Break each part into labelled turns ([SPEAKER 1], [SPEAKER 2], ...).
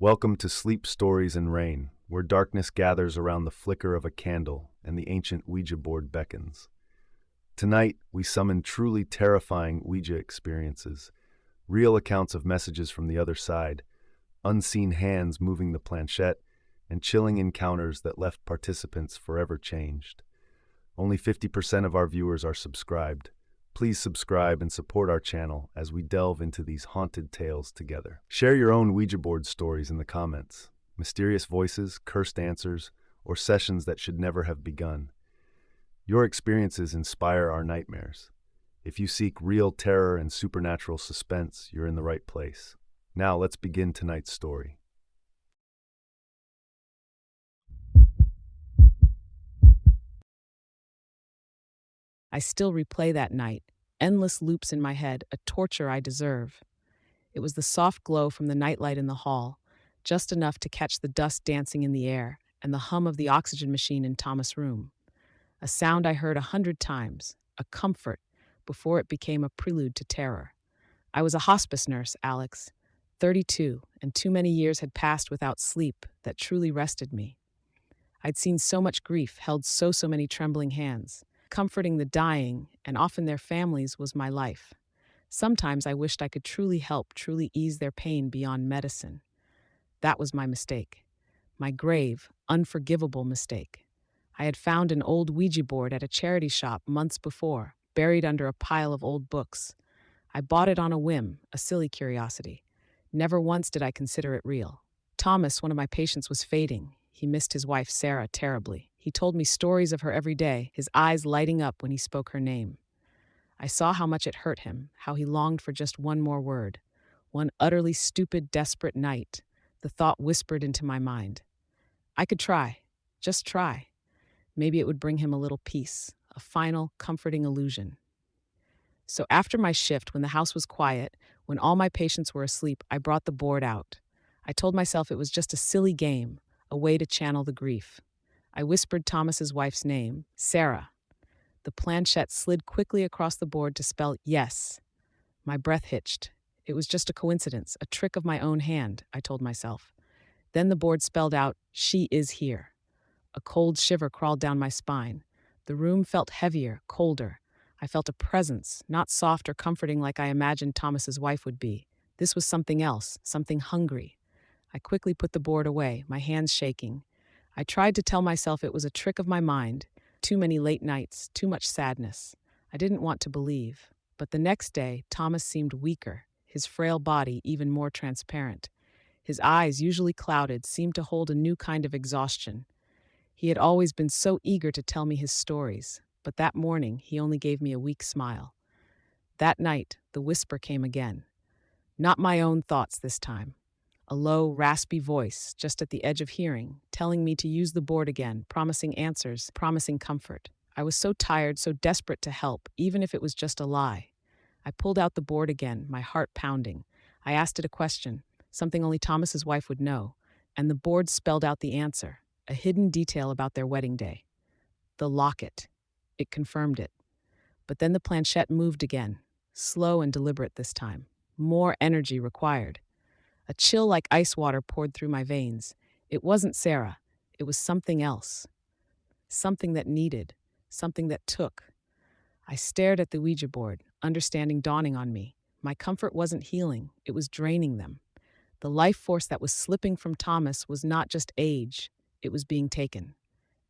[SPEAKER 1] Welcome to Sleep Stories and Rain, where darkness gathers around the flicker of a candle and the ancient Ouija board beckons. Tonight, we summon truly terrifying Ouija experiences, real accounts of messages from the other side, unseen hands moving the planchette, and chilling encounters that left participants forever changed. Only 50% of our viewers are subscribed. Please subscribe and support our channel as we delve into these haunted tales together. Share your own Ouija board stories in the comments. Mysterious voices, cursed answers, or sessions that should never have begun. Your experiences inspire our nightmares. If you seek real terror and supernatural suspense, you're in the right place. Now let's begin tonight's story.
[SPEAKER 2] I still replay that night, endless loops in my head, a torture I deserve. It was the soft glow from the nightlight in the hall, just enough to catch the dust dancing in the air and the hum of the oxygen machine in Thomas' room. A sound I heard 100 times, a comfort, before it became a prelude to terror. I was a hospice nurse, Alex, 32, and too many years had passed without sleep that truly rested me. I'd seen so much grief, held so many trembling hands. Comforting the dying, and often their families, was my life. Sometimes I wished I could truly help, truly ease their pain beyond medicine. That was my mistake. My grave, unforgivable mistake. I had found an old Ouija board at a charity shop months before, buried under a pile of old books. I bought it on a whim, a silly curiosity. Never once did I consider it real. Thomas, one of my patients, was fading. He missed his wife, Sarah, terribly. He told me stories of her every day, his eyes lighting up when he spoke her name. I saw how much it hurt him, how he longed for just one more word. One utterly stupid, desperate night, the thought whispered into my mind. I could try, just try. Maybe it would bring him a little peace, a final, comforting illusion. So after my shift, when the house was quiet, when all my patients were asleep, I brought the board out. I told myself it was just a silly game, a way to channel the grief. I whispered Thomas's wife's name, Sarah. The planchette slid quickly across the board to spell yes. My breath hitched. It was just a coincidence, a trick of my own hand, I told myself. Then the board spelled out, "She is here." A cold shiver crawled down my spine. The room felt heavier, colder. I felt a presence, not soft or comforting like I imagined Thomas's wife would be. This was something else, something hungry. I quickly put the board away, my hands shaking. I tried to tell myself it was a trick of my mind. Too many late nights, too much sadness. I didn't want to believe. But the next day, Thomas seemed weaker, his frail body even more transparent. His eyes, usually clouded, seemed to hold a new kind of exhaustion. He had always been so eager to tell me his stories, but that morning he only gave me a weak smile. That night, the whisper came again. Not my own thoughts this time. A low, raspy voice, just at the edge of hearing, telling me to use the board again, promising answers, promising comfort. I was so tired, so desperate to help, even if it was just a lie. I pulled out the board again, my heart pounding. I asked it a question, something only Thomas's wife would know, and the board spelled out the answer, a hidden detail about their wedding day. The locket. It confirmed it. But then the planchette moved again, slow and deliberate this time. More energy required. A chill like ice water poured through my veins. It wasn't Sarah. It was something else. Something that needed. Something that took. I stared at the Ouija board, understanding dawning on me. My comfort wasn't healing. It was draining them. The life force that was slipping from Thomas was not just age. It was being taken.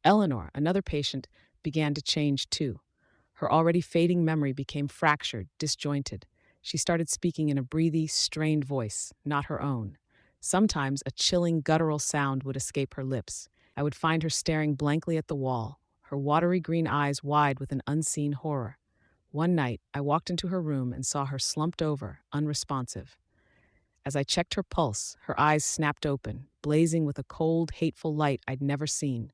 [SPEAKER 2] Eleanor, another patient, began to change too. Her already fading memory became fractured, disjointed. She started speaking in a breathy, strained voice, not her own. Sometimes a chilling, guttural sound would escape her lips. I would find her staring blankly at the wall, her watery green eyes wide with an unseen horror. One night, I walked into her room and saw her slumped over, unresponsive. As I checked her pulse, her eyes snapped open, blazing with a cold, hateful light I'd never seen.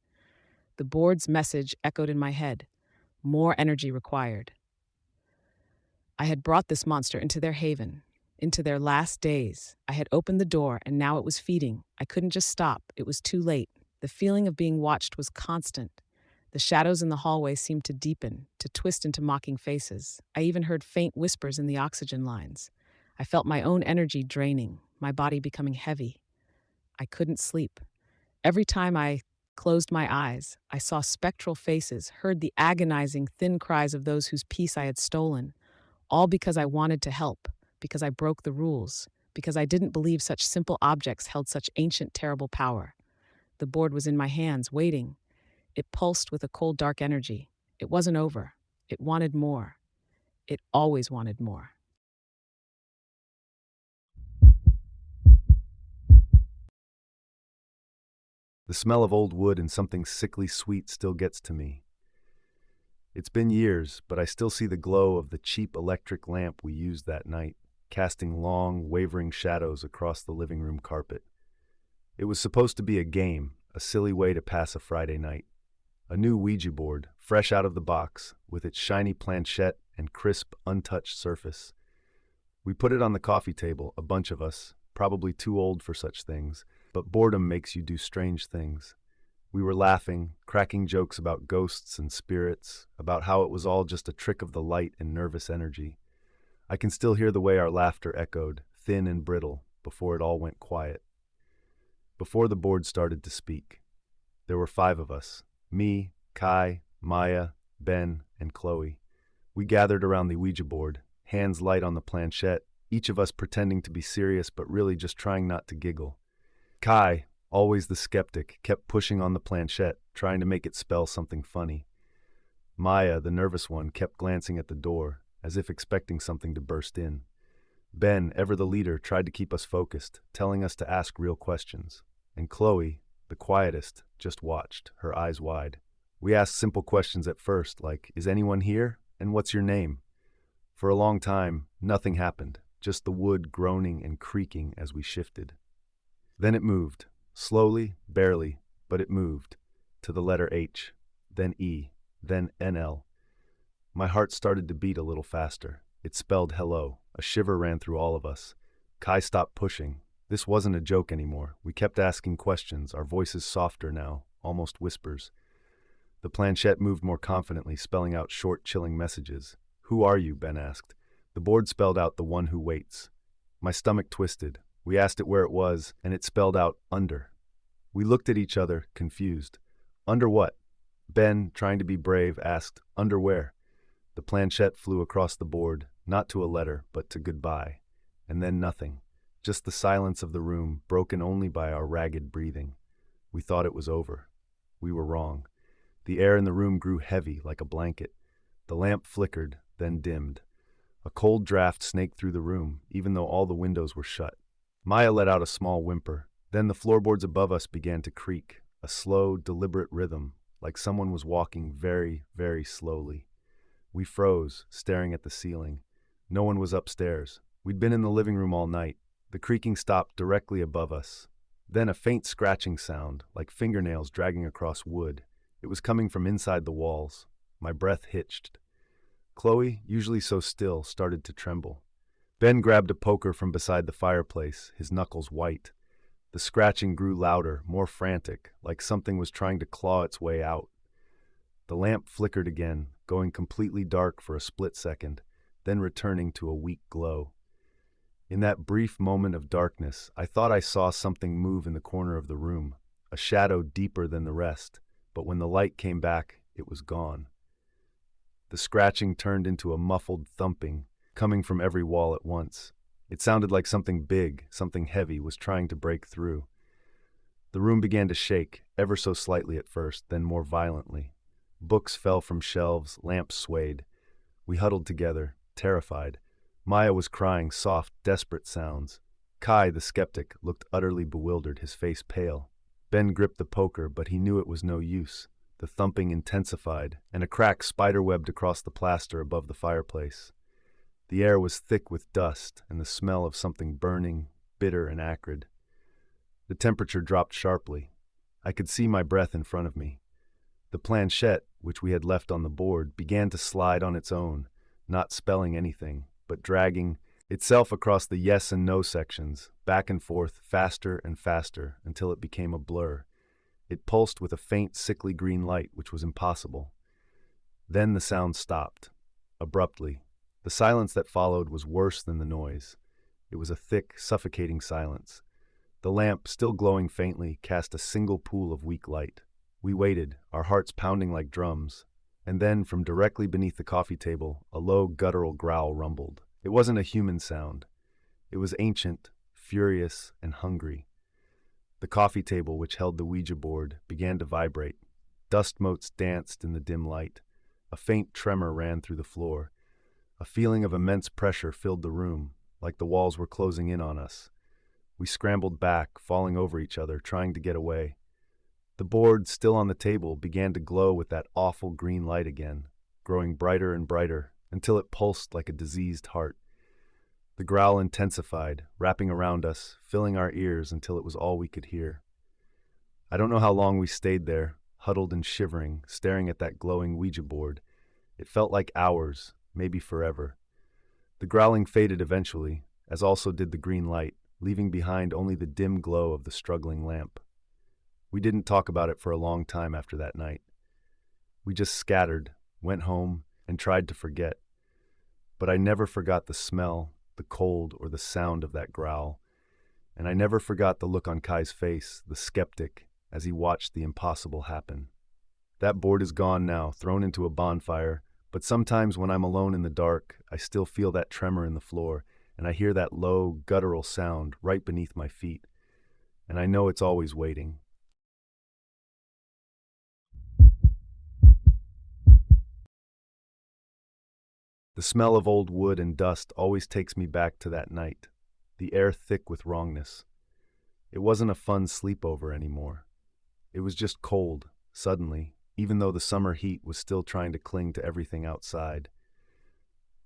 [SPEAKER 2] The board's message echoed in my head. More energy required. I had brought this monster into their haven, into their last days. I had opened the door, and now it was feeding. I couldn't just stop. It was too late. The feeling of being watched was constant. The shadows in the hallway seemed to deepen, to twist into mocking faces. I even heard faint whispers in the oxygen lines. I felt my own energy draining, my body becoming heavy. I couldn't sleep. Every time I closed my eyes, I saw spectral faces, heard the agonizing, thin cries of those whose peace I had stolen, all because I wanted to help, because I broke the rules, because I didn't believe such simple objects held such ancient, terrible power. The board was in my hands, waiting. It pulsed with a cold, dark energy. It wasn't over. It wanted more. It always wanted more.
[SPEAKER 1] The smell of old wood and something sickly sweet still gets to me. It's been years, but I still see the glow of the cheap electric lamp we used that night, casting long, wavering shadows across the living room carpet. It was supposed to be a game, a silly way to pass a Friday night. A new Ouija board, fresh out of the box, with its shiny planchette and crisp, untouched surface. We put it on the coffee table, a bunch of us, probably too old for such things, but boredom makes you do strange things. We were laughing, cracking jokes about ghosts and spirits, about how it was all just a trick of the light and nervous energy. I can still hear the way our laughter echoed, thin and brittle, before it all went quiet. Before the board started to speak. There were 5 of us, me, Kai, Maya, Ben, and Chloe. We gathered around the Ouija board, hands light on the planchette, each of us pretending to be serious but really just trying not to giggle. Kai, always the skeptic, kept pushing on the planchette, trying to make it spell something funny. Maya, the nervous one, kept glancing at the door, as if expecting something to burst in. Ben, ever the leader, tried to keep us focused, telling us to ask real questions. And Chloe, the quietest, just watched, her eyes wide. We asked simple questions at first, like, "Is anyone here? And what's your name?" For a long time, nothing happened, just the wood groaning and creaking as we shifted. Then it moved, slowly, barely, but it moved, to the letter H, then E, then NL. My heart started to beat a little faster. It spelled hello. A shiver ran through all of us. Kai stopped pushing. This wasn't a joke anymore. We kept asking questions, our voices softer now, almost whispers. The planchette moved more confidently, spelling out short, chilling messages. "Who are you?" Ben asked. The board spelled out "the one who waits." My stomach twisted. We asked it where it was, and it spelled out "under." We looked at each other, confused. Under what? Ben, trying to be brave, asked, "Under where?" The planchette flew across the board, not to a letter, but to goodbye. And then nothing. Just the silence of the room, broken only by our ragged breathing. We thought it was over. We were wrong. The air in the room grew heavy, like a blanket. The lamp flickered, then dimmed. A cold draft snaked through the room, even though all the windows were shut. Maya let out a small whimper. Then the floorboards above us began to creak, a slow, deliberate rhythm, like someone was walking very, very slowly. We froze, staring at the ceiling. No one was upstairs. We'd been in the living room all night. The creaking stopped directly above us. Then a faint scratching sound, like fingernails dragging across wood. It was coming from inside the walls. My breath hitched. Chloe, usually so still, started to tremble. Ben grabbed a poker from beside the fireplace, his knuckles white. The scratching grew louder, more frantic, like something was trying to claw its way out. The lamp flickered again, going completely dark for a split second, then returning to a weak glow. In that brief moment of darkness, I thought I saw something move in the corner of the room, a shadow deeper than the rest, but when the light came back, it was gone. The scratching turned into a muffled thumping, coming from every wall at once. It sounded like something big, something heavy, was trying to break through. The room began to shake, ever so slightly at first, then more violently. Books fell from shelves, lamps swayed. We huddled together, terrified. Maya was crying soft, desperate sounds. Kai, the skeptic, looked utterly bewildered, his face pale. Ben gripped the poker, but he knew it was no use. The thumping intensified, and a crack spiderwebbed across the plaster above the fireplace. The air was thick with dust and the smell of something burning, bitter and acrid. The temperature dropped sharply. I could see my breath in front of me. The planchette, which we had left on the board, began to slide on its own, not spelling anything, but dragging itself across the yes and no sections, back and forth, faster and faster, until it became a blur. It pulsed with a faint, sickly green light, which was impossible. Then the sound stopped, abruptly. The silence that followed was worse than the noise. It was a thick, suffocating silence. The lamp, still glowing faintly, cast a single pool of weak light. We waited, our hearts pounding like drums, and then, from directly beneath the coffee table, a low, guttural growl rumbled. It wasn't a human sound. It was ancient, furious, and hungry. The coffee table, which held the Ouija board, began to vibrate. Dust motes danced in the dim light. A faint tremor ran through the floor. A feeling of immense pressure filled the room, like the walls were closing in on us. We scrambled back, falling over each other, trying to get away. The board, still on the table, began to glow with that awful green light again, growing brighter and brighter, until it pulsed like a diseased heart. The growl intensified, wrapping around us, filling our ears until it was all we could hear. I don't know how long we stayed there, huddled and shivering, staring at that glowing Ouija board. It felt like hours, maybe forever. The growling faded eventually, as also did the green light, leaving behind only the dim glow of the struggling lamp. We didn't talk about it for a long time after that night. We just scattered, went home, and tried to forget. But I never forgot the smell, the cold, or the sound of that growl. And I never forgot the look on Kai's face, the skeptic, as he watched the impossible happen. That board is gone now, thrown into a bonfire, but sometimes when I'm alone in the dark, I still feel that tremor in the floor, and I hear that low, guttural sound right beneath my feet. And I know it's always waiting. The smell of old wood and dust always takes me back to that night, the air thick with wrongness. It wasn't a fun sleepover anymore. It was just cold, suddenly, even though the summer heat was still trying to cling to everything outside.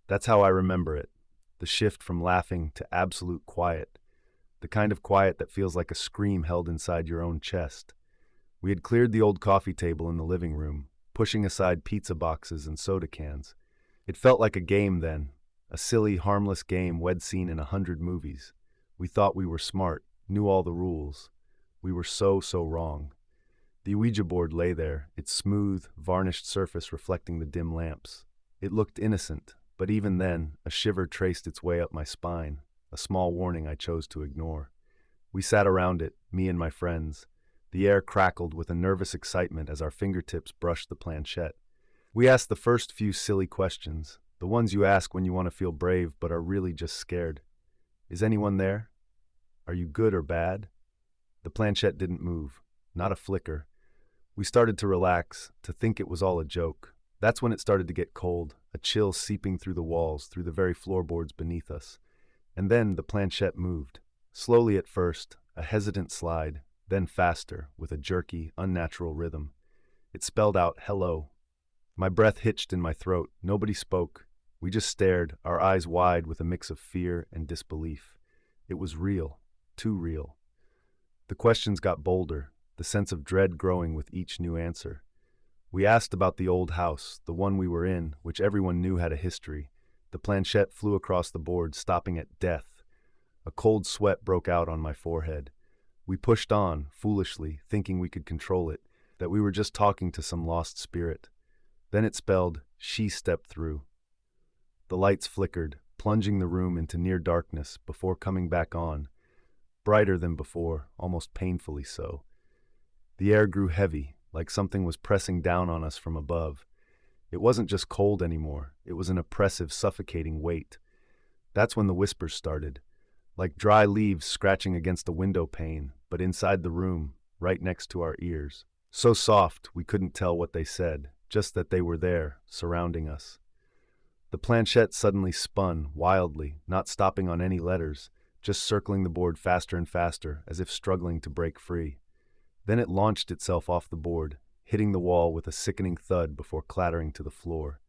[SPEAKER 1] That's how I remember it, the shift from laughing to absolute quiet, the kind of quiet that feels like a scream held inside your own chest. We had cleared the old coffee table in the living room, pushing aside pizza boxes and soda cans. It felt like a game then, a silly, harmless game we'd seen in 100 movies. We thought we were smart, knew all the rules. We were so wrong. The Ouija board lay there, its smooth, varnished surface reflecting the dim lamps. It looked innocent, but even then, a shiver traced its way up my spine, a small warning I chose to ignore. We sat around it, me and my friends. The air crackled with a nervous excitement as our fingertips brushed the planchette. We asked the first few silly questions, the ones you ask when you want to feel brave but are really just scared. Is anyone there? Are you good or bad? The planchette didn't move, not a flicker. We started to relax, to think it was all a joke. That's when it started to get cold, a chill seeping through the walls, through the very floorboards beneath us. And then the planchette moved. Slowly at first, a hesitant slide, then faster, with a jerky, unnatural rhythm. It spelled out, "Hello." My breath hitched in my throat. Nobody spoke. We just stared, our eyes wide with a mix of fear and disbelief. It was real, too real. The questions got bolder, the sense of dread growing with each new answer. We asked about the old house, the one we were in, which everyone knew had a history. The planchette flew across the board, stopping at death. A cold sweat broke out on my forehead. We pushed on, foolishly, thinking we could control it, that we were just talking to some lost spirit. Then it spelled, "She stepped through." The lights flickered, plunging the room into near darkness before coming back on, brighter than before, almost painfully so. The air grew heavy, like something was pressing down on us from above. It wasn't just cold anymore, it was an oppressive, suffocating weight. That's when the whispers started, like dry leaves scratching against a window pane, but inside the room, right next to our ears. So soft, we couldn't tell what they said, just that they were there, surrounding us. The planchette suddenly spun, wildly, not stopping on any letters, just circling the board faster and faster, as if struggling to break free. Then it launched itself off the board, hitting the wall with a sickening thud before clattering to the floor.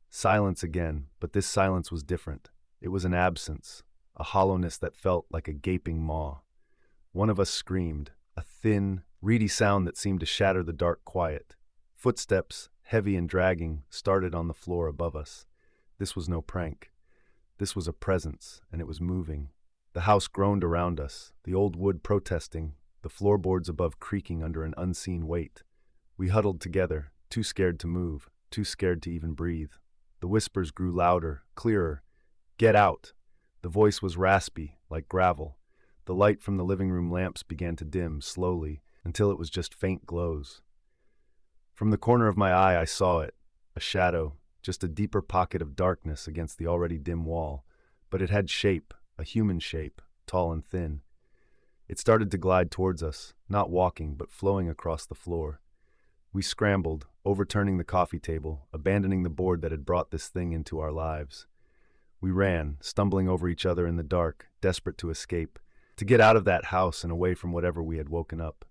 [SPEAKER 1] Silence again, but this silence was different. It was an absence, a hollowness that felt like a gaping maw. One of us screamed, a thin, reedy sound that seemed to shatter the dark quiet. Footsteps, heavy and dragging, started on the floor above us. This was no prank. This was a presence, and it was moving. The house groaned around us, the old wood protesting, the floorboards above creaking under an unseen weight. We huddled together, too scared to move, too scared to even breathe. The whispers grew louder, clearer. "Get out!" The voice was raspy, like gravel. The light from the living room lamps began to dim slowly until it was just faint glows. From the corner of my eye, I saw it, a shadow, just a deeper pocket of darkness against the already dim wall, but it had shape, a human shape, tall and thin. It started to glide towards us, not walking, but flowing across the floor. We scrambled, overturning the coffee table, abandoning the board that had brought this thing into our lives. We ran, stumbling over each other in the dark, desperate to escape, to get out of that house and away from whatever we had woken up.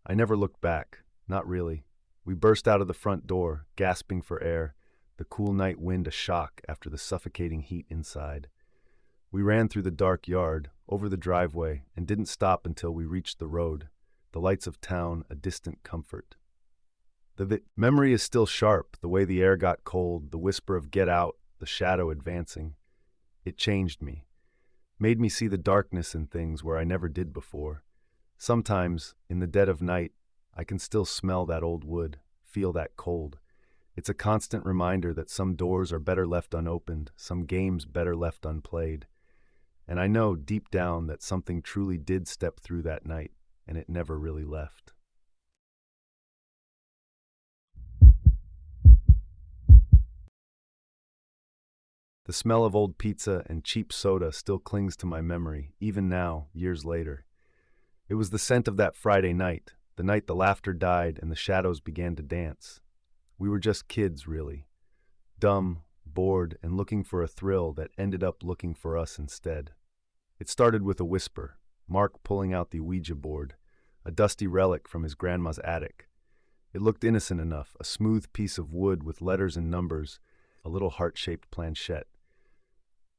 [SPEAKER 1] I never looked back, not really. We burst out of the front door, gasping for air, the cool night wind a shock after the suffocating heat inside. We ran through the dark yard, over the driveway, and didn't stop until we reached the road, the lights of town a distant comfort. The memory is still sharp, the way the air got cold, the whisper of "get out," the shadow advancing. It changed me, made me see the darkness in things where I never did before. Sometimes, in the dead of night, I can still smell that old wood, feel that cold. It's a constant reminder that some doors are better left unopened, some games better left unplayed. And I know deep down that something truly did step through that night, and it never really left. The smell of old pizza and cheap soda still clings to my memory, even now, years later. It was the scent of that Friday night, the night the laughter died and the shadows began to dance. We were just kids, really. Dumb, bored, and looking for a thrill that ended up looking for us instead. It started with a whisper, Mark pulling out the Ouija board, a dusty relic from his grandma's attic. It looked innocent enough, a smooth piece of wood with letters and numbers, a little heart-shaped planchette.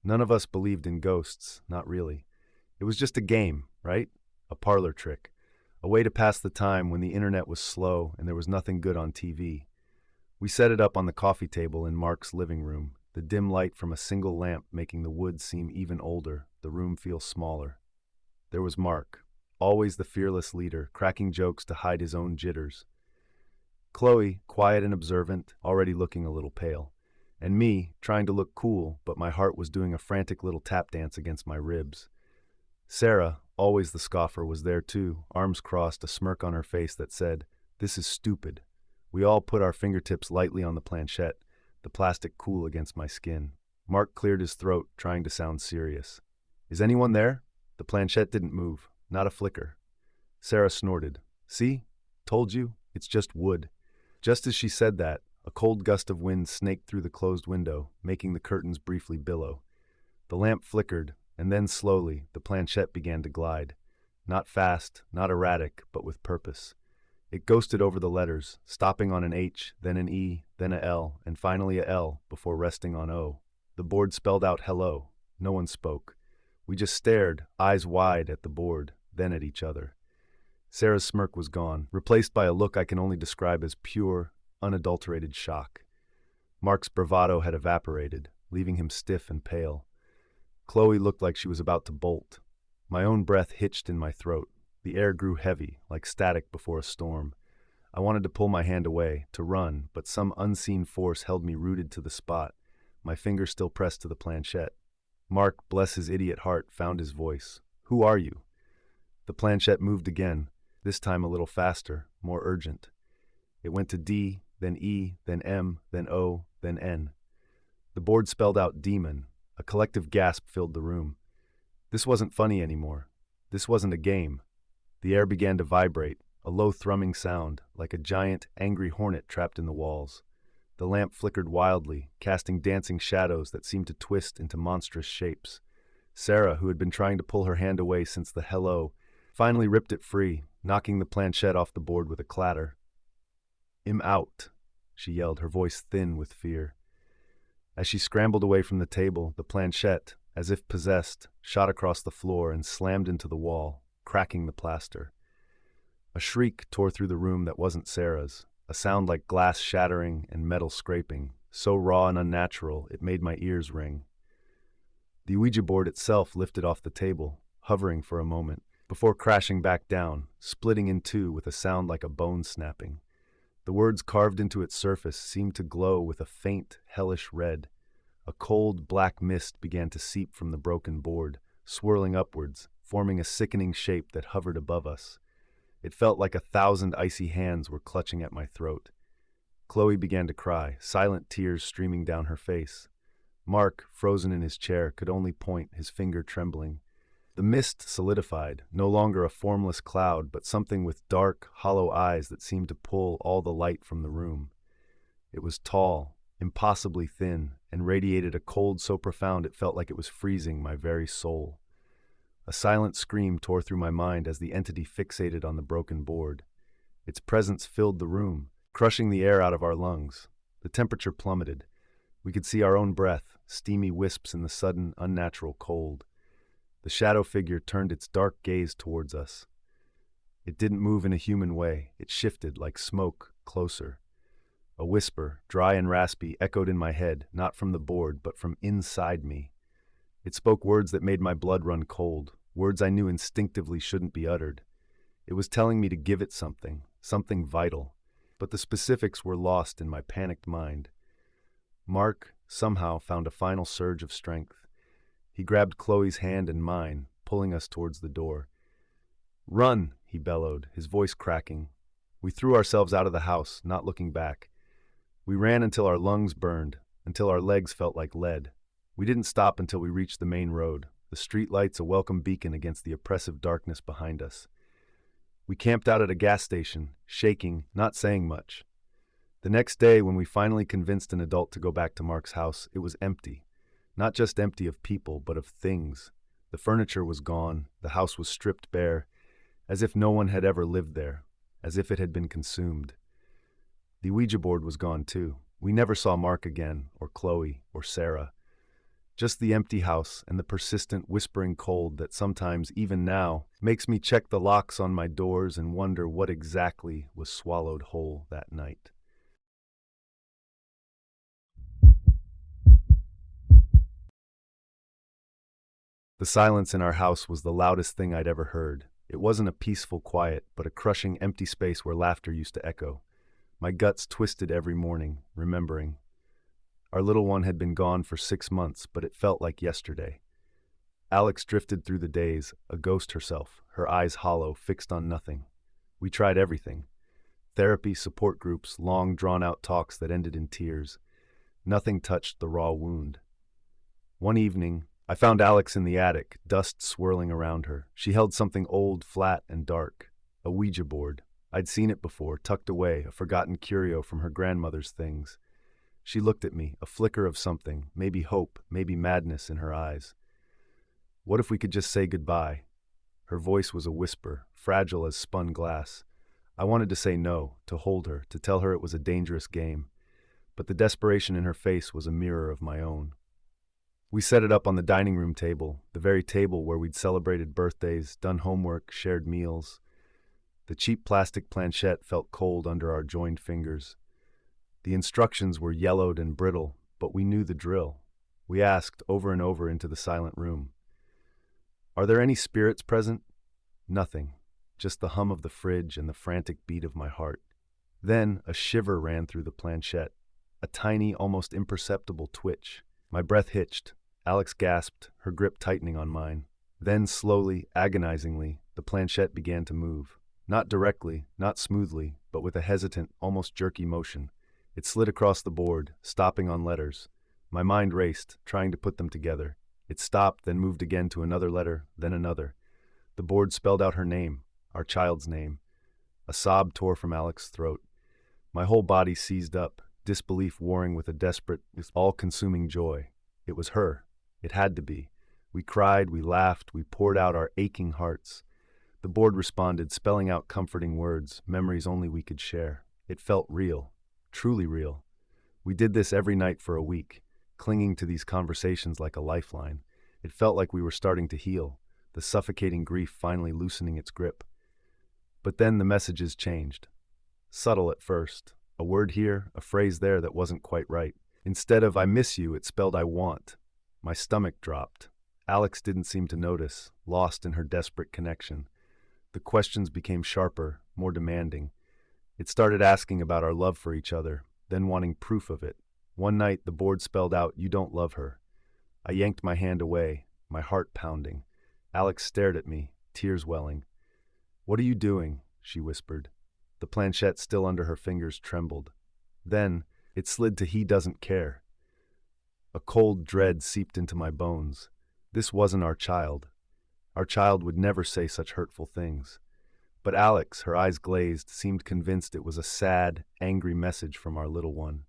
[SPEAKER 1] None of us believed in ghosts, not really. It was just a game, right? A parlor trick. A way to pass the time when the internet was slow and there was nothing good on TV. We set it up on the coffee table in Mark's living room, the dim light from a single lamp making the wood seem even older, the room feel smaller. There was Mark, always the fearless leader, cracking jokes to hide his own jitters. Chloe, quiet and observant, already looking a little pale. And me, trying to look cool, but my heart was doing a frantic little tap dance against my ribs. Sarah, always the scoffer, was there too, arms crossed, a smirk on her face that said, "This is stupid." We all put our fingertips lightly on the planchette, the plastic cool against my skin. Mark cleared his throat, trying to sound serious. "Is anyone there?" The planchette didn't move, not a flicker. Sarah snorted. "See? Told you, it's just wood." Just as she said that, a cold gust of wind snaked through the closed window, making the curtains briefly billow. The lamp flickered, and then slowly, the planchette began to glide. Not fast, not erratic, but with purpose. It ghosted over the letters, stopping on an H, then an E, then a L, and finally a L, before resting on O. The board spelled out hello. No one spoke. We just stared, eyes wide, at the board, then at each other. Sarah's smirk was gone, replaced by a look I can only describe as pure, unadulterated shock. Mark's bravado had evaporated, leaving him stiff and pale. Chloe looked like she was about to bolt. My own breath hitched in my throat. The air grew heavy, like static before a storm. I wanted to pull my hand away, to run, but some unseen force held me rooted to the spot, my finger still pressed to the planchette. Mark, bless his idiot heart, found his voice. "Who are you?" The planchette moved again, this time a little faster, more urgent. It went to D, then E, then M, then O, then N. The board spelled out demon. A collective gasp filled the room. This wasn't funny anymore. This wasn't a game. The air began to vibrate, a low thrumming sound, like a giant, angry hornet trapped in the walls. The lamp flickered wildly, casting dancing shadows that seemed to twist into monstrous shapes. Sarah, who had been trying to pull her hand away since the hello, finally ripped it free, knocking the planchette off the board with a clatter. "I'm out," she yelled, her voice thin with fear. As she scrambled away from the table, the planchette, as if possessed, shot across the floor and slammed into the wall, cracking the plaster. A shriek tore through the room that wasn't Sarah's, a sound like glass shattering and metal scraping, so raw and unnatural it made my ears ring. The Ouija board itself lifted off the table, hovering for a moment, before crashing back down, splitting in two with a sound like a bone snapping. The words carved into its surface seemed to glow with a faint, hellish red. A cold, black mist began to seep from the broken board, swirling upwards, forming a sickening shape that hovered above us. It felt like 1,000 icy hands were clutching at my throat. Chloe began to cry, silent tears streaming down her face. Mark, frozen in his chair, could only point, his finger trembling. The mist solidified, no longer a formless cloud, but something with dark, hollow eyes that seemed to pull all the light from the room. It was tall, impossibly thin, and radiated a cold so profound it felt like it was freezing my very soul. A silent scream tore through my mind as the entity fixated on the broken board. Its presence filled the room, crushing the air out of our lungs. The temperature plummeted. We could see our own breath, steamy wisps in the sudden, unnatural cold. The shadow figure turned its dark gaze towards us. It didn't move in a human way. It shifted like smoke, closer. A whisper, dry and raspy, echoed in my head, not from the board, but from inside me. It spoke words that made my blood run cold, words I knew instinctively shouldn't be uttered. It was telling me to give it something, something vital, but the specifics were lost in my panicked mind. Mark somehow found a final surge of strength. He grabbed Chloe's hand and mine, pulling us towards the door. "Run!" he bellowed, his voice cracking. We threw ourselves out of the house, not looking back. We ran until our lungs burned, until our legs felt like lead. We didn't stop until we reached the main road, the street lights a welcome beacon against the oppressive darkness behind us. We camped out at a gas station, shaking, not saying much. The next day, when we finally convinced an adult to go back to Mark's house, it was empty. Not just empty of people, but of things. The furniture was gone, the house was stripped bare, as if no one had ever lived there, as if it had been consumed. The Ouija board was gone too. We never saw Mark again, or Chloe, or Sarah. Just the empty house and the persistent whispering cold that sometimes, even now, makes me check the locks on my doors and wonder what exactly was swallowed whole that night. The silence in our house was the loudest thing I'd ever heard. It wasn't a peaceful quiet, but a crushing empty space where laughter used to echo. My guts twisted every morning, remembering. Our little one had been gone for 6 months, but it felt like yesterday. Alex drifted through the days, a ghost herself, her eyes hollow, fixed on nothing. We tried everything. Therapy, support groups, long drawn-out talks that ended in tears. Nothing touched the raw wound. One evening, I found Alex in the attic, dust swirling around her. She held something old, flat, and dark. A Ouija board. I'd seen it before, tucked away, a forgotten curio from her grandmother's things. She looked at me, a flicker of something, maybe hope, maybe madness in her eyes. What if we could just say goodbye? Her voice was a whisper, fragile as spun glass. I wanted to say no, to hold her, to tell her it was a dangerous game. But the desperation in her face was a mirror of my own. We set it up on the dining room table, the very table where we'd celebrated birthdays, done homework, shared meals. The cheap plastic planchette felt cold under our joined fingers. The instructions were yellowed and brittle, but we knew the drill. We asked over and over into the silent room, "Are there any spirits present?" Nothing, just the hum of the fridge and the frantic beat of my heart. Then a shiver ran through the planchette, a tiny, almost imperceptible twitch. My breath hitched. Alex gasped, her grip tightening on mine. Then slowly, agonizingly, the planchette began to move. Not directly, not smoothly, but with a hesitant, almost jerky motion. It slid across the board, stopping on letters. My mind raced, trying to put them together. It stopped, then moved again to another letter, then another. The board spelled out her name, our child's name. A sob tore from Alex's throat. My whole body seized up, disbelief warring with a desperate, all-consuming joy. It was her. It had to be. We cried, we laughed, we poured out our aching hearts. The board responded, spelling out comforting words, memories only we could share. It felt real, truly real. We did this every night for a week, clinging to these conversations like a lifeline. It felt like we were starting to heal, the suffocating grief finally loosening its grip. But then the messages changed. Subtle at first, a word here, a phrase there that wasn't quite right. Instead of "I miss you," it spelled "I want." My stomach dropped. Alex didn't seem to notice, lost in her desperate connection. The questions became sharper, more demanding. It started asking about our love for each other, then wanting proof of it. One night, the board spelled out, "You don't love her." I yanked my hand away, my heart pounding. Alex stared at me, tears welling. "What are you doing?" she whispered. The planchette still under her fingers trembled. Then, it slid to "he doesn't care." A cold dread seeped into my bones. This wasn't our child. Our child would never say such hurtful things. But Alex, her eyes glazed, seemed convinced it was a sad, angry message from our little one.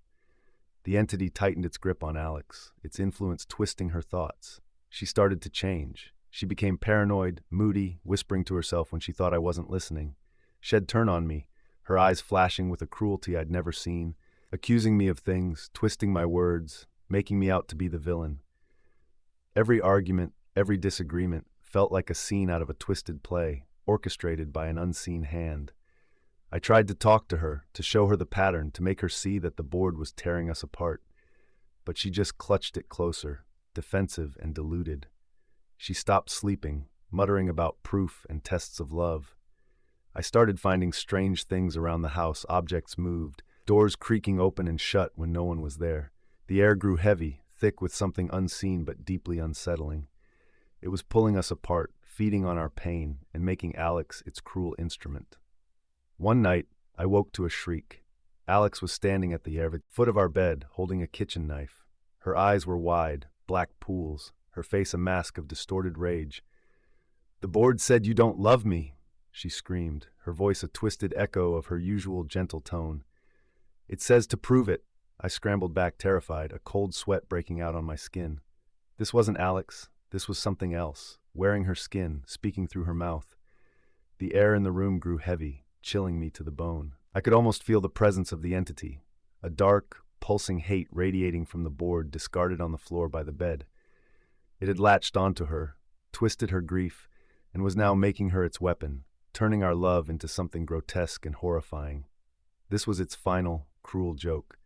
[SPEAKER 1] The entity tightened its grip on Alex, its influence twisting her thoughts. She started to change. She became paranoid, moody, whispering to herself when she thought I wasn't listening. She'd turn on me, her eyes flashing with a cruelty I'd never seen, accusing me of things, twisting my words, making me out to be the villain. Every argument, every disagreement felt like a scene out of a twisted play, orchestrated by an unseen hand. I tried to talk to her, to show her the pattern, to make her see that the board was tearing us apart. But she just clutched it closer, defensive and deluded. She stopped sleeping, muttering about proof and tests of love. I started finding strange things around the house. Objects moved, doors creaking open and shut when no one was there. The air grew heavy, thick with something unseen but deeply unsettling. It was pulling us apart, feeding on our pain, and making Alex its cruel instrument. One night, I woke to a shriek. Alex was standing at the foot of our bed, holding a kitchen knife. Her eyes were wide, black pools, her face a mask of distorted rage. "The board said you don't love me," she screamed, her voice a twisted echo of her usual gentle tone. "It says to prove it." I scrambled back terrified, a cold sweat breaking out on my skin. This wasn't Alex. This was something else, wearing her skin, speaking through her mouth. The air in the room grew heavy, chilling me to the bone. I could almost feel the presence of the entity, a dark, pulsing hate radiating from the board discarded on the floor by the bed. It had latched onto her, twisted her grief, and was now making her its weapon, turning our love into something grotesque and horrifying. This was its final, cruel joke.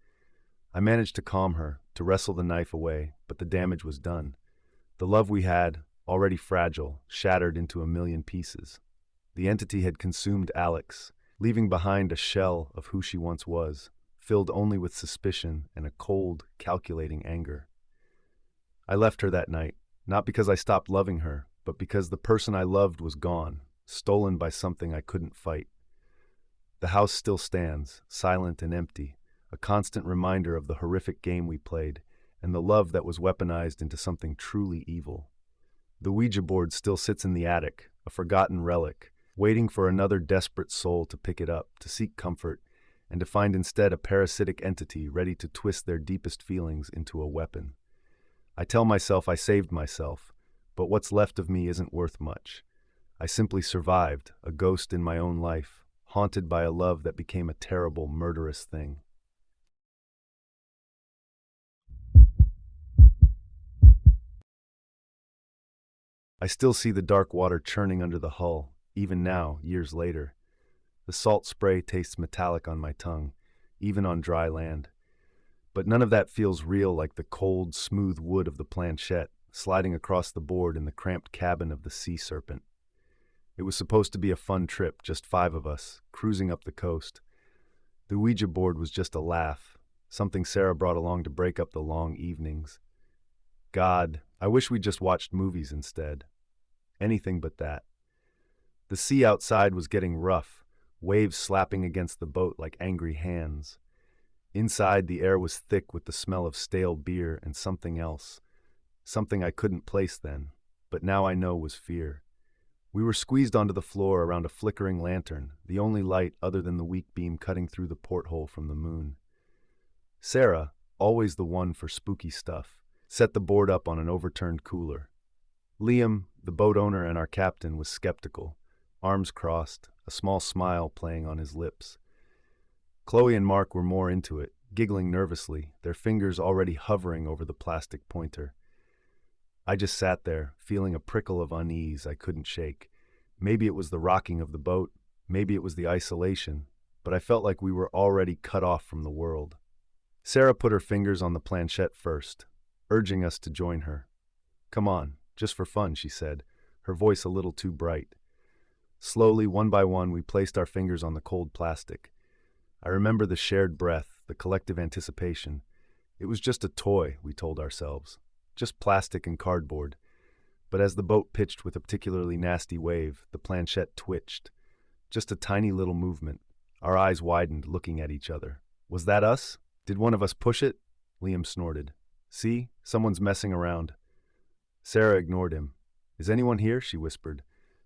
[SPEAKER 1] I managed to calm her, to wrestle the knife away, but the damage was done. The love we had, already fragile, shattered into a million pieces. The entity had consumed Alex, leaving behind a shell of who she once was, filled only with suspicion and a cold, calculating anger. I left her that night, not because I stopped loving her, but because the person I loved was gone, stolen by something I couldn't fight. The house still stands, silent and empty, a constant reminder of the horrific game we played, and the love that was weaponized into something truly evil. The Ouija board still sits in the attic, a forgotten relic, waiting for another desperate soul to pick it up, to seek comfort, and to find instead a parasitic entity ready to twist their deepest feelings into a weapon. I tell myself I saved myself, but what's left of me isn't worth much. I simply survived, a ghost in my own life, haunted by a love that became a terrible, murderous thing. I still see the dark water churning under the hull, even now, years later. The salt spray tastes metallic on my tongue, even on dry land. But none of that feels real like the cold, smooth wood of the planchette, sliding across the board in the cramped cabin of the sea serpent. It was supposed to be a fun trip, just 5 of us, cruising up the coast. The Ouija board was just a laugh, something Sarah brought along to break up the long evenings. God, I wish we'd just watched movies instead. Anything but that. The sea outside was getting rough, waves slapping against the boat like angry hands. Inside, the air was thick with the smell of stale beer and something else. Something I couldn't place then, but now I know was fear. We were squeezed onto the floor around a flickering lantern, the only light other than the weak beam cutting through the porthole from the moon. Sarah, always the one for spooky stuff, set the board up on an overturned cooler. Liam, the boat owner and our captain, was skeptical, arms crossed, a small smile playing on his lips. Chloe and Mark were more into it, giggling nervously, their fingers already hovering over the plastic pointer. I just sat there, feeling a prickle of unease I couldn't shake. Maybe it was the rocking of the boat, maybe it was the isolation, but I felt like we were already cut off from the world. Sarah put her fingers on the planchette first, urging us to join her. "Come on, just for fun," she said, her voice a little too bright. Slowly, one by one, we placed our fingers on the cold plastic. I remember the shared breath, the collective anticipation. It was just a toy, we told ourselves. Just plastic and cardboard. But as the boat pitched with a particularly nasty wave, the planchette twitched. Just a tiny little movement. Our eyes widened, looking at each other. Was that us? Did one of us push it? Liam snorted. See, someone's messing around. Sarah ignored him. Is anyone here? She whispered.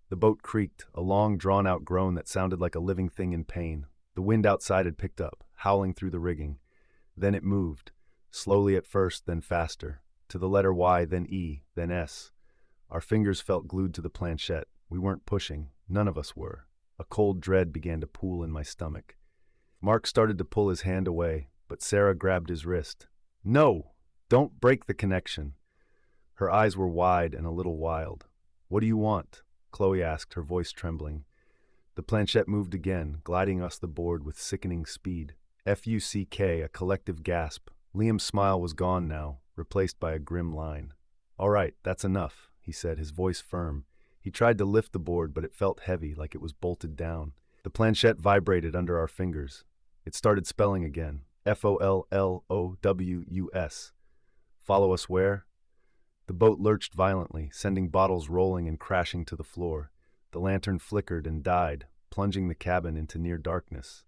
[SPEAKER 1] The boat creaked, a long, drawn-out groan that sounded like a living thing in pain. The wind outside had picked up, howling through the rigging. Then it moved, slowly at first, then faster. To the letter Y, then E, then S. Our fingers felt glued to the planchette. We weren't pushing. None of us were. A cold dread began to pool in my stomach. Mark started to pull his hand away, but Sarah grabbed his wrist. No! Don't break the connection. Her eyes were wide and a little wild. What do you want? Chloe asked, her voice trembling. The planchette moved again, gliding us the board with sickening speed. F-U-C-K, a collective gasp. Liam's smile was gone now, replaced by a grim line. All right, that's enough, he said, his voice firm. He tried to lift the board, but it felt heavy, like it was bolted down. The planchette vibrated under our fingers. It started spelling again. F-O-L-L-O-W-U-S. Follow us where? The boat lurched violently, sending bottles rolling and crashing to the floor. The lantern flickered and died, plunging the cabin into near darkness.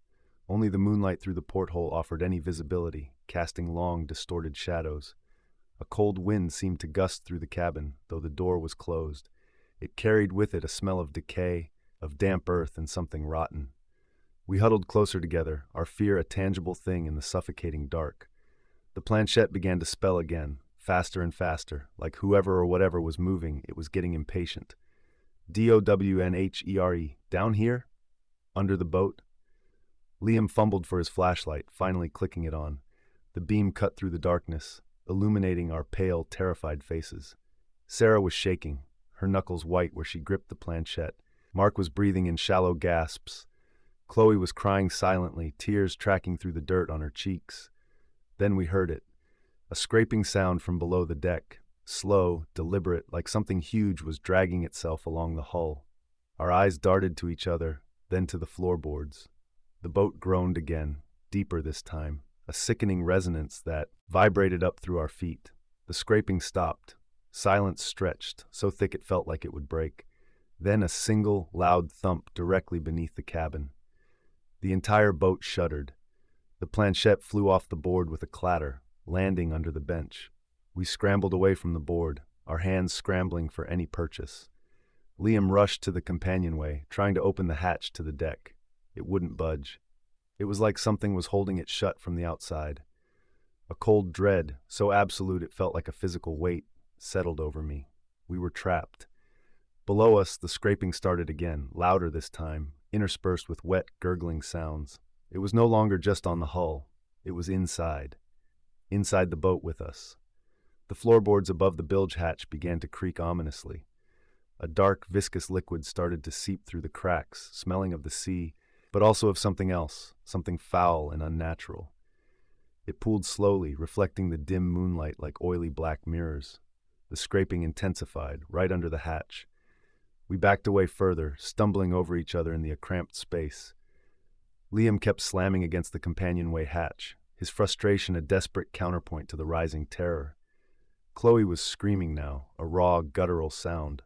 [SPEAKER 1] Only the moonlight through the porthole offered any visibility, casting long, distorted shadows. A cold wind seemed to gust through the cabin, though the door was closed. It carried with it a smell of decay, of damp earth and something rotten. We huddled closer together, our fear a tangible thing in the suffocating dark. The planchette began to spell again, faster and faster, like whoever or whatever was moving, it was getting impatient. D-O-W-N-H-E-R-E, down here? Under the boat? Liam fumbled for his flashlight, finally clicking it on. The beam cut through the darkness, illuminating our pale, terrified faces. Sarah was shaking, her knuckles white where she gripped the planchette. Mark was breathing in shallow gasps. Chloe was crying silently, tears tracking through the dirt on her cheeks. Then we heard it. A scraping sound from below the deck, slow, deliberate, like something huge was dragging itself along the hull. Our eyes darted to each other, then to the floorboards. The boat groaned again, deeper this time, a sickening resonance that vibrated up through our feet. The scraping stopped. Silence stretched, so thick it felt like it would break. Then a single, loud thump directly beneath the cabin. The entire boat shuddered. The planchette flew off the board with a clatter, landing under the bench. We scrambled away from the board, our hands scrambling for any purchase. Liam rushed to the companionway, trying to open the hatch to the deck. It wouldn't budge. It was like something was holding it shut from the outside. A cold dread, so absolute it felt like a physical weight, settled over me. We were trapped. Below us, the scraping started again, louder this time, interspersed with wet, gurgling sounds. It was no longer just on the hull. It was inside. Inside the boat with us. The floorboards above the bilge hatch began to creak ominously. A dark, viscous liquid started to seep through the cracks, smelling of the sea, but also of something else, something foul and unnatural. It pooled slowly, reflecting the dim moonlight like oily black mirrors. The scraping intensified, right under the hatch. We backed away further, stumbling over each other in the cramped space. Liam kept slamming against the companionway hatch, his frustration a desperate counterpoint to the rising terror. Chloe was screaming now, a raw, guttural sound.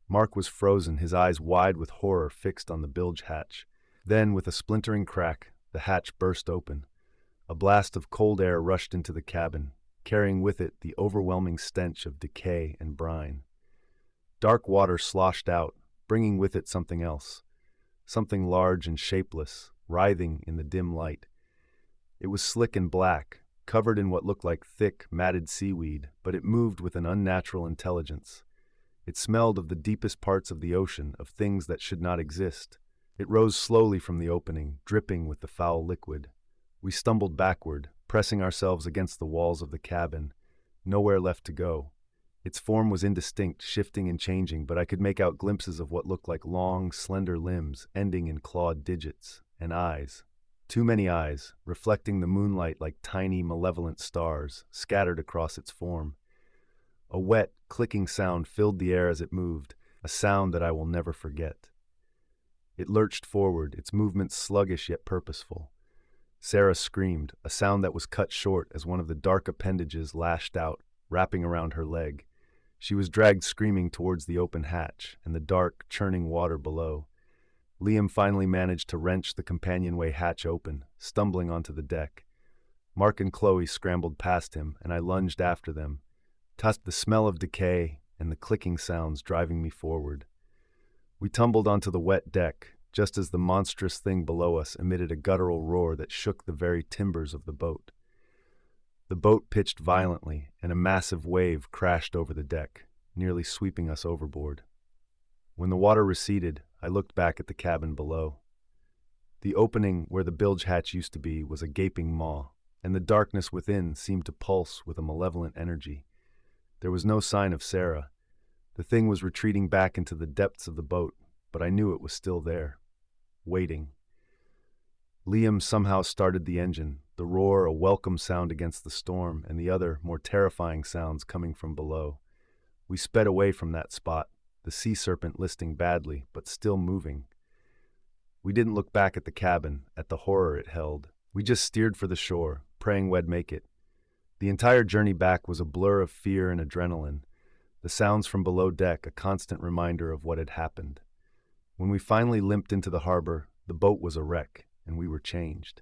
[SPEAKER 1] Mark was frozen, his eyes wide with horror fixed on the bilge hatch. Then, with a splintering crack, the hatch burst open. A blast of cold air rushed into the cabin, carrying with it the overwhelming stench of decay and brine. Dark water sloshed out, bringing with it something else, something large and shapeless, writhing in the dim light. It was slick and black, covered in what looked like thick, matted seaweed, but it moved with an unnatural intelligence. It smelled of the deepest parts of the ocean, of things that should not exist. It rose slowly from the opening, dripping with the foul liquid. We stumbled backward, pressing ourselves against the walls of the cabin. Nowhere left to go. Its form was indistinct, shifting and changing, but I could make out glimpses of what looked like long, slender limbs, ending in clawed digits, and eyes. Too many eyes, reflecting the moonlight like tiny, malevolent stars, scattered across its form. A wet, clicking sound filled the air as it moved, a sound that I will never forget. It lurched forward, its movements sluggish yet purposeful. Sarah screamed, a sound that was cut short as one of the dark appendages lashed out, wrapping around her leg. She was dragged screaming towards the open hatch and the dark, churning water below. Liam finally managed to wrench the companionway hatch open, stumbling onto the deck. Mark and Chloe scrambled past him, and I lunged after them, the smell of decay and the clicking sounds driving me forward. We tumbled onto the wet deck, just as the monstrous thing below us emitted a guttural roar that shook the very timbers of the boat. The boat pitched violently, and a massive wave crashed over the deck, nearly sweeping us overboard. When the water receded, I looked back at the cabin below. The opening where the bilge hatch used to be was a gaping maw, and the darkness within seemed to pulse with a malevolent energy. There was no sign of Sarah. The thing was retreating back into the depths of the boat, but I knew it was still there, waiting. Liam somehow started the engine, the roar a welcome sound against the storm, and the other, more terrifying sounds coming from below. We sped away from that spot, the sea serpent listing badly, but still moving. We didn't look back at the cabin, at the horror it held. We just steered for the shore, praying we'd make it. The entire journey back was a blur of fear and adrenaline, the sounds from below deck a constant reminder of what had happened. When we finally limped into the harbor, the boat was a wreck, and we were changed.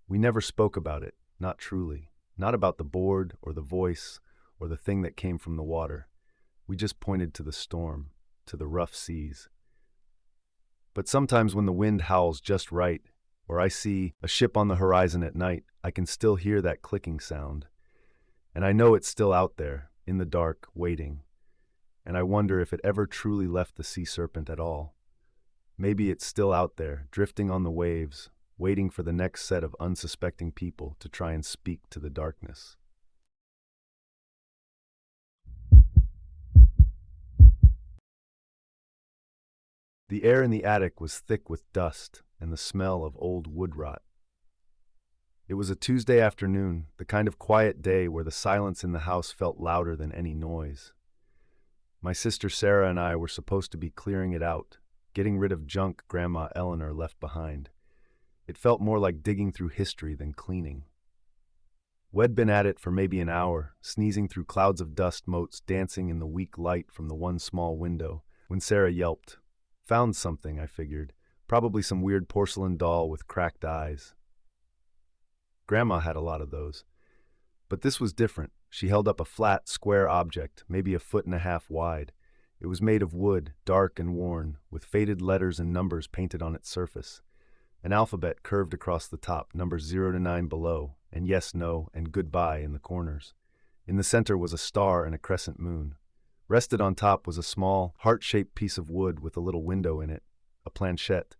[SPEAKER 1] We never spoke about it, not truly, not about the board or the voice or the thing that came from the water. We just pointed to the storm, to the rough seas. But sometimes when the wind howls just right, or I see a ship on the horizon at night, I can still hear that clicking sound. And I know it's still out there, in the dark, waiting. And I wonder if it ever truly left the sea serpent at all. Maybe it's still out there, drifting on the waves, waiting for the next set of unsuspecting people to try and speak to the darkness. The air in the attic was thick with dust and the smell of old wood rot. It was a Tuesday afternoon, the kind of quiet day where the silence in the house felt louder than any noise. My sister Sarah and I were supposed to be clearing it out, getting rid of junk Grandma Eleanor left behind. It felt more like digging through history than cleaning. We'd been at it for maybe an hour, sneezing through clouds of dust motes dancing in the weak light from the one small window, when Sarah yelped. Found something, I figured. Probably some weird porcelain doll with cracked eyes. Grandma had a lot of those. But this was different. She held up a flat, square object, maybe 1.5 feet wide. It was made of wood, dark and worn, with faded letters and numbers painted on its surface. An alphabet curved across the top, numbers 0 to 9 below, and yes, no, and goodbye in the corners. In the center was a star and a crescent moon. Rested on top was a small, heart-shaped piece of wood with a little window in it, a planchette.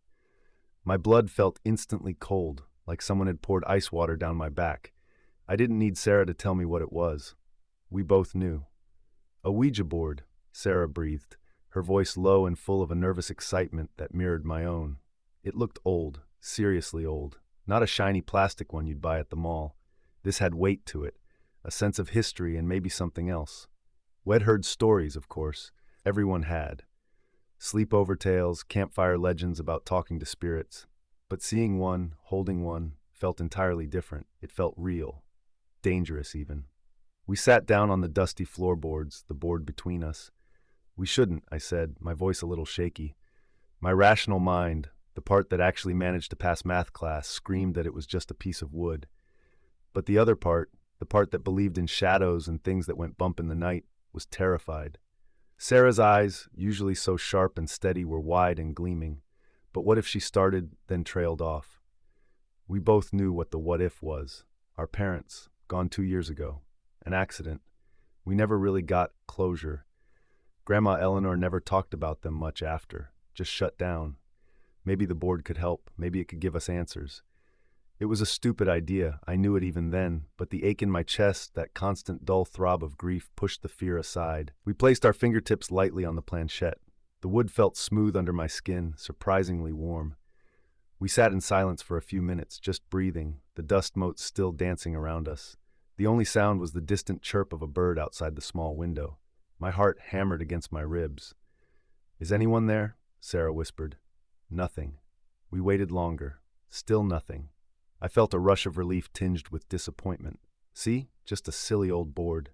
[SPEAKER 1] My blood felt instantly cold, like someone had poured ice water down my back. I didn't need Sarah to tell me what it was. We both knew. A Ouija board, Sarah breathed, her voice low and full of a nervous excitement that mirrored my own. It looked old, seriously old, not a shiny plastic one you'd buy at the mall. This had weight to it, a sense of history and maybe something else. We'd heard stories, of course. Everyone had. Sleepover tales, campfire legends about talking to spirits. But seeing one, holding one, felt entirely different. It felt real. Dangerous, even. We sat down on the dusty floorboards, the board between us. We shouldn't, I said, my voice a little shaky. My rational mind, the part that actually managed to pass math class, screamed that it was just a piece of wood. But the other part, the part that believed in shadows and things that went bump in the night, was terrified. Sarah's eyes, usually so sharp and steady, were wide and gleaming. But what if she started, then trailed off? We both knew what the what if was. Our parents, gone 2 years ago. An accident. We never really got closure. Grandma Eleanor never talked about them much after, just shut down. Maybe the board could help, maybe it could give us answers. It was a stupid idea, I knew it even then, but the ache in my chest, that constant dull throb of grief, pushed the fear aside. We placed our fingertips lightly on the planchette. The wood felt smooth under my skin, surprisingly warm. We sat in silence for a few minutes, just breathing, the dust motes still dancing around us. The only sound was the distant chirp of a bird outside the small window. My heart hammered against my ribs. "Is anyone there?" Sarah whispered. Nothing. We waited longer. Still nothing. I felt a rush of relief tinged with disappointment. See? Just a silly old board.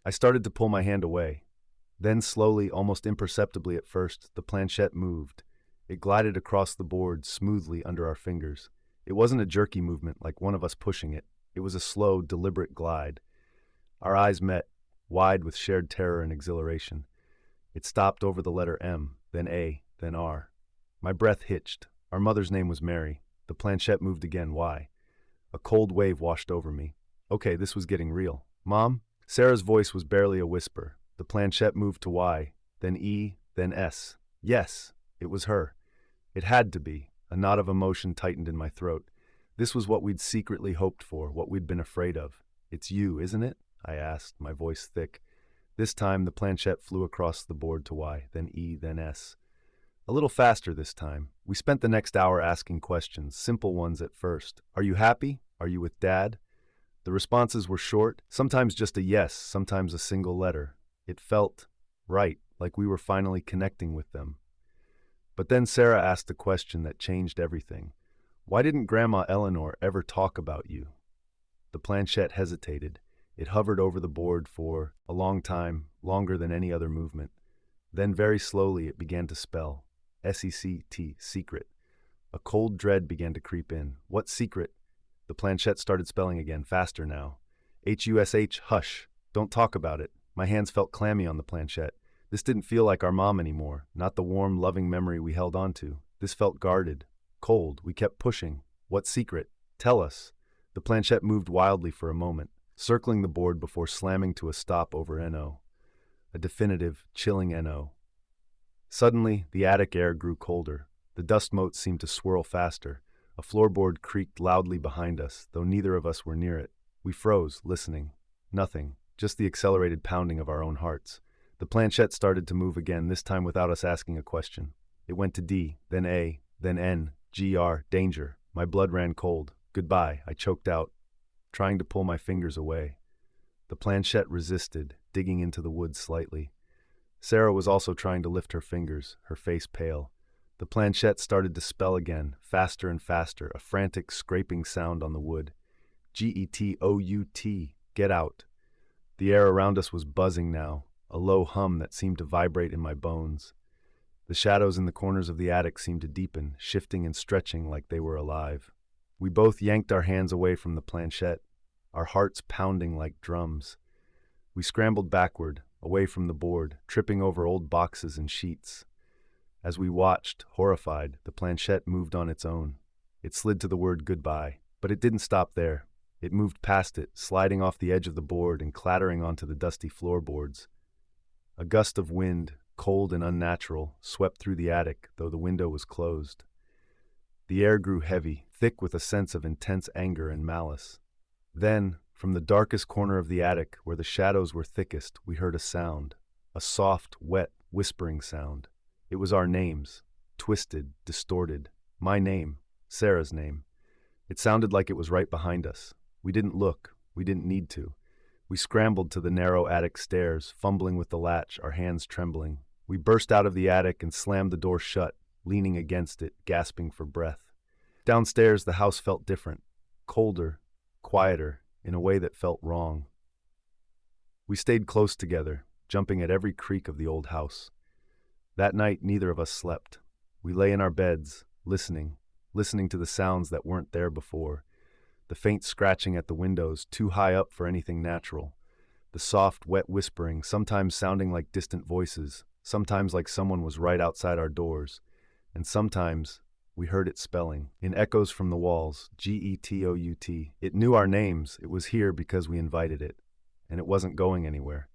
[SPEAKER 1] I started to pull my hand away. Then slowly, almost imperceptibly at first, the planchette moved. It glided across the board smoothly under our fingers. It wasn't a jerky movement like one of us pushing it. It was a slow, deliberate glide. Our eyes met, wide with shared terror and exhilaration. It stopped over the letter M, then A, then R. My breath hitched. Our mother's name was Mary. The planchette moved again. Y. A cold wave washed over me. Okay, this was getting real. Mom? Sarah's voice was barely a whisper. The planchette moved to Y, then E, then S. Yes, it was her. It had to be. A knot of emotion tightened in my throat. This was what we'd secretly hoped for, what we'd been afraid of. It's you, isn't it? I asked, my voice thick. This time, the planchette flew across the board to Y, then E, then S. A little faster this time. We spent the next hour asking questions, simple ones at first. Are you happy? Are you with Dad? The responses were short, sometimes just a yes, sometimes a single letter. It felt right, like we were finally connecting with them. But then Sarah asked a question that changed everything. Why didn't Grandma Eleanor ever talk about you? The planchette hesitated. It hovered over the board for a long time, longer than any other movement. Then very slowly it began to spell. S-E-C-T, secret. A cold dread began to creep in. What secret? The planchette started spelling again, faster now. H-U-S-H, hush. Don't talk about it. My hands felt clammy on the planchette. This didn't feel like our mom anymore, not the warm, loving memory we held on to. This felt guarded, cold. We kept pushing. What secret? Tell us. The planchette moved wildly for a moment, circling the board before slamming to a stop over N-O. A definitive, chilling N-O. Suddenly, the attic air grew colder. The dust motes seemed to swirl faster. A floorboard creaked loudly behind us, though neither of us were near it. We froze, listening. Nothing, just the accelerated pounding of our own hearts. The planchette started to move again, this time without us asking a question. It went to D, then A, then N, G, R, danger. My blood ran cold. Goodbye, I choked out, trying to pull my fingers away. The planchette resisted, digging into the wood slightly. Sarah was also trying to lift her fingers, her face pale. The planchette started to spell again, faster and faster, a frantic scraping sound on the wood. G-E-T-O-U-T, get out. The air around us was buzzing now, a low hum that seemed to vibrate in my bones. The shadows in the corners of the attic seemed to deepen, shifting and stretching like they were alive. We both yanked our hands away from the planchette, our hearts pounding like drums. We scrambled backward, away from the board, tripping over old boxes and sheets. As we watched, horrified, the planchette moved on its own. It slid to the word goodbye, but it didn't stop there. It moved past it, sliding off the edge of the board and clattering onto the dusty floorboards. A gust of wind, cold and unnatural, swept through the attic, though the window was closed. The air grew heavy, thick with a sense of intense anger and malice. Then, from the darkest corner of the attic, where the shadows were thickest, we heard a sound, a soft, wet, whispering sound. It was our names, twisted, distorted. My name, Sarah's name. It sounded like it was right behind us. We didn't look. We didn't need to. We scrambled to the narrow attic stairs, fumbling with the latch, our hands trembling. We burst out of the attic and slammed the door shut, leaning against it, gasping for breath. Downstairs, the house felt different, colder, quieter, in a way that felt wrong. We stayed close together, jumping at every creak of the old house. That night, neither of us slept. We lay in our beds, listening to the sounds that weren't there before. The faint scratching at the windows, too high up for anything natural. The soft, wet whispering, sometimes sounding like distant voices, sometimes like someone was right outside our doors. And sometimes we heard it spelling, in echoes from the walls, G-E-T-O-U-T. It knew our names. It was here because we invited it. And it wasn't going anywhere.